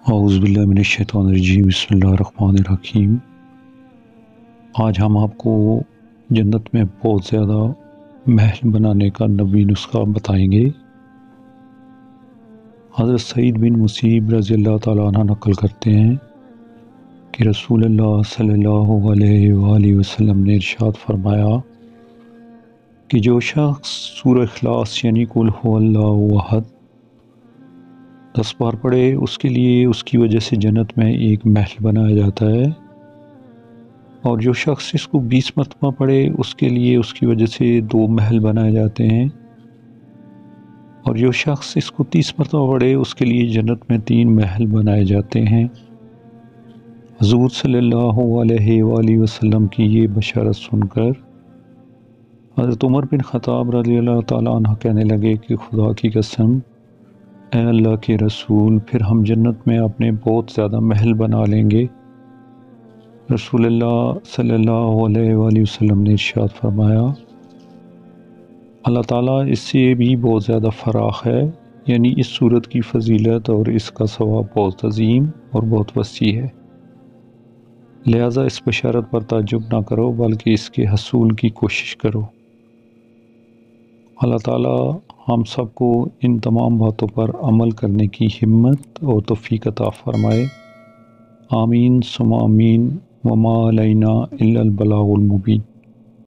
اعوذ باللہ من الشیطان الرجیم، بسم اللہ الرحمن الرحیم۔ آج ہم آپ کو جنت میں بہت زیادہ محل بنانے کا نبوی نسخہ بتائیں گے۔ حضرت سعید بن مسیب رضی اللہ تعالیٰ عنہ نقل کرتے ہیں کہ رسول اللہ صلی اللہ علیہ وآلہ وسلم نے ارشاد فرمایا کہ جو شخص سورہ اخلاص یعنی قل هو اللہ احد 10 بار پڑھے، اس کے لیے اس کی وجہ سے جنت میں ایک محل بنایا جاتا ہے، اور جو شخص اس کو 20 مرتبہ پڑھے اس کے لیے اس کی وجہ سے 2 محل بنائے جاتے ہیں، اور جو شخص اس کو 30 مرتبہ پڑھے اس کے لیے جنت میں 3 محل بنائے جاتے ہیں۔ حضور صلی اللہ علیہ وآلہ وسلم کی یہ بشارت سن کر حضرت عمر بن خطاب رضی اللہ تعالیٰ عنہ کہنے لگے کہ خدا کی قسم، اے اللہ کے رسول، پھر ہم جنت میں اپنے بہت زیادہ محل بنا لیں گے۔ رسول اللہ صلی اللہ علیہ وآلہ وسلم نے ارشاد فرمایا، اللہ تعالیٰ اس سے بھی بہت زیادہ فراخ ہے، یعنی اس صورت کی فضیلت اور اس کا ثواب بہت عظیم اور بہت وسیع ہے، لہٰذا اس بشارت پر تعجب نہ کرو بلکہ اس کے حصول کی کوشش کرو۔ اللہ تعالیٰ ہم سب کو ان تمام باتوں پر عمل کرنے کی ہمت اور توفیق عطا فرمائے، آمین ثم آمین، وما علینا الا البلاغ المبین۔